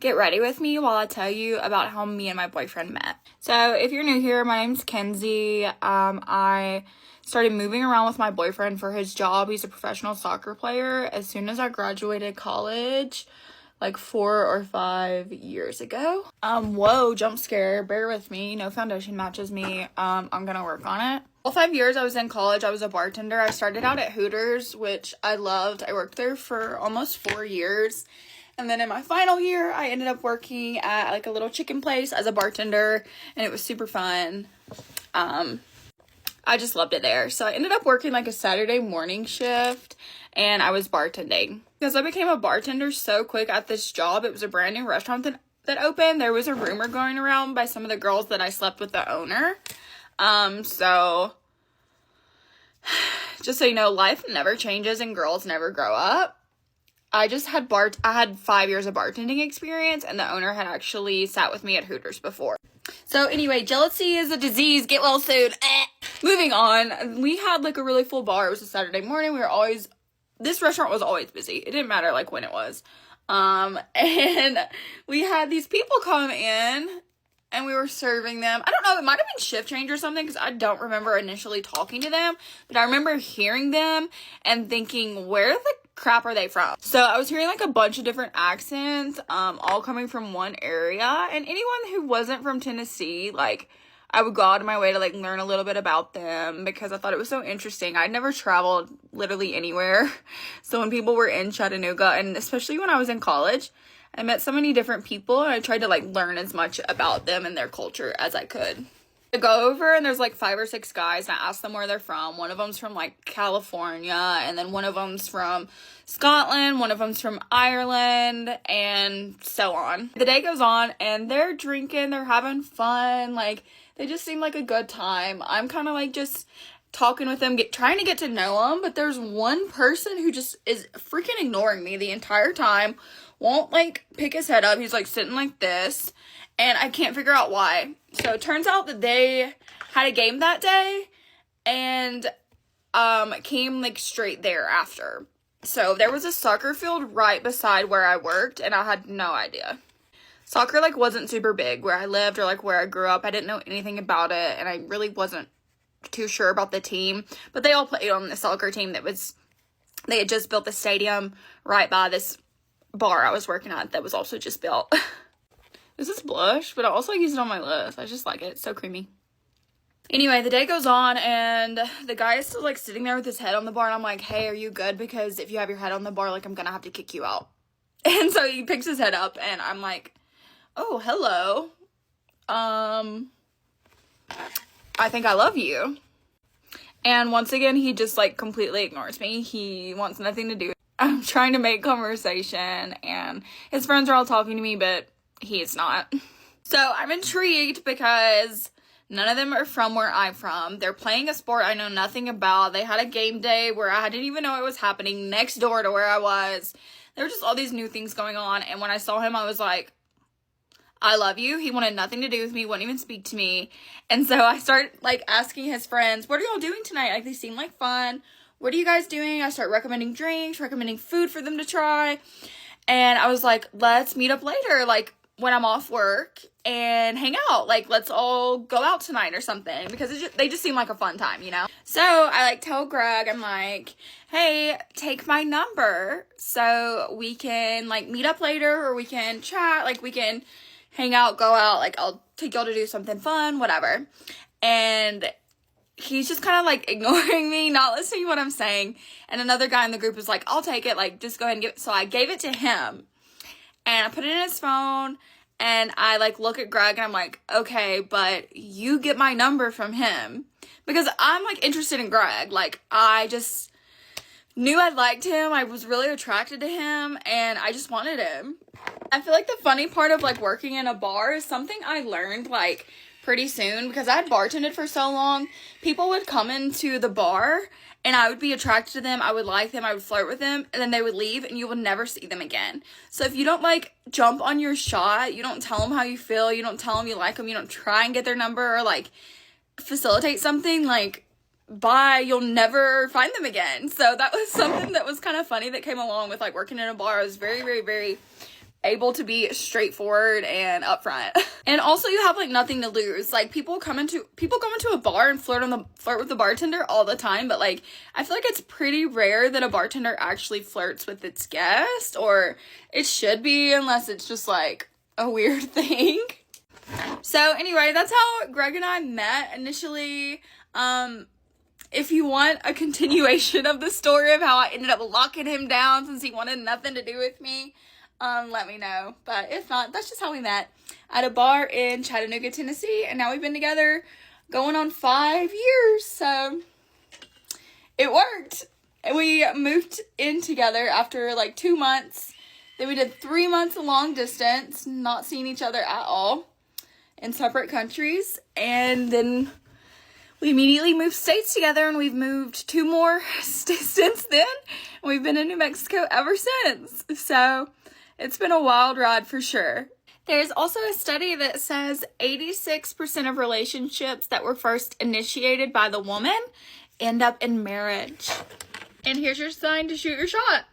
Get ready with me while I tell you about how me and my boyfriend met. So if you're new here, my name's Kenzie. I started moving around with my boyfriend for his job. He's a professional soccer player as soon as I graduated college, like 4 or 5 years ago. Whoa, jump scare, bear with me. No foundation matches me. I'm gonna work on it. All 5 years I was in college, I was a bartender. I started out at Hooters, which I loved. I worked there for almost 4 years. And then in my final year, I ended up working at like a little chicken place as a bartender, and it was super fun. I just loved it there. So I ended up working like a Saturday morning shift, and I was bartending. Because I became a bartender so quick at this job, it was a brand new restaurant that opened. There was a rumor going around by some of the girls that I slept with the owner. So just so you know, life never changes and girls never grow up. I had 5 years of bartending experience, and the owner had actually sat with me at Hooters before. So anyway, jealousy is a disease. Get well soon. Moving on. We had like a really full bar. It was a Saturday morning. This restaurant was always busy. It didn't matter like when it was. And we had these people come in, and we were serving them. I don't know, it might have been shift change or something, because I don't remember initially talking to them, but I remember hearing them and thinking, where the crap are they from? So I was hearing like a bunch of different accents, all coming from one area, and anyone who wasn't from Tennessee, like, I would go out of my way to like learn a little bit about them because I thought it was so interesting. I'd never traveled literally anywhere. So when people were in Chattanooga, and especially when I was in college, I met so many different people, and I tried to like learn as much about them and their culture as I could. I go over, and there's like 5 or 6 guys, and I ask them where they're from. One of them's from like California, and then one of them's from Scotland, one of them's from Ireland, and so on. The day goes on, and they're drinking, they're having fun, like they just seem like a good time. I'm kind of like just talking with them, trying to get to know them, but there's one person who just is freaking ignoring me the entire time, won't like pick his head up. He's like sitting like this, and I can't figure out why. So it turns out that they had a game that day, and came like straight there after. So there was a soccer field right beside where I worked, and I had no idea. Soccer like wasn't super big where I lived or like where I grew up. I didn't know anything about it, and I really wasn't too sure about the team, but they all played on the soccer team they had just built the stadium right by this bar I was working at that was also just built. This is blush, but I also use it on my lips. I just like it. It's so creamy. Anyway, the day goes on, and the guy is still like sitting there with his head on the bar, and I'm like, hey, are you good? Because if you have your head on the bar, like I'm gonna have to kick you out. And so he picks his head up, and I'm like, oh, hello. I think I love you. And once again, he just like completely ignores me. He wants nothing to do with it. I'm trying to make conversation, and his friends are all talking to me, but he's not. So I'm intrigued because none of them are from where I'm from. They're playing a sport I know nothing about. They had a game day where I didn't even know it was happening next door to where I was. There were just all these new things going on, and when I saw him, I was like, I love you. He wanted nothing to do with me, wouldn't even speak to me. And so I start like asking his friends, what are y'all doing tonight? Like they seem like fun. What are you guys doing? I start recommending drinks, recommending food for them to try. And I was like, let's meet up later, like when I'm off work, and hang out. Like, let's all go out tonight or something, because they just seem like a fun time, you know? So I like tell Greg, I'm like, hey, take my number so we can like meet up later, or we can chat, like we can hang out, go out, like I'll take y'all to do something fun, whatever. And he's just kind of like ignoring me, not listening to what I'm saying. And another guy in the group was like, I'll take it, like just go ahead and give it. So I gave it to him, and I put it in his phone, and I like look at Greg, and I'm like, okay, but you get my number from him, because I'm like interested in Greg. Like I just knew I liked him. I was really attracted to him, and I just wanted him. I feel like the funny part of like working in a bar is something I learned like pretty soon, because I had bartended for so long. People would come into the bar, and I would be attracted to them, I would like them, I would flirt with them, and then they would leave, and you would never see them again. So if you don't like jump on your shot, you don't tell them how you feel, you don't tell them you like them, you don't try and get their number or like facilitate something, like bye, you'll never find them again. So that was something that was kind of funny that came along with like working in a bar. I was very, very, very able to be straightforward and upfront. And also you have like nothing to lose. Like people come into a bar and flirt with the bartender all the time, but like I feel like it's pretty rare that a bartender actually flirts with its guest, or it should be, unless it's just like a weird thing. So anyway, that's how Greg and I met initially. If you want a continuation of the story of how I ended up locking him down since he wanted nothing to do with me, let me know. But if not, that's just how we met, at a bar in Chattanooga, Tennessee. And now we've been together going on 5 years. So it worked. We moved in together after like 2 months. Then we did 3 months of long distance, not seeing each other at all, in separate countries. And then we immediately moved states together, and we've moved 2 more since then. We've been in New Mexico ever since. So it's been a wild ride for sure. There's also a study that says 86% of relationships that were first initiated by the woman end up in marriage. And here's your sign to shoot your shot.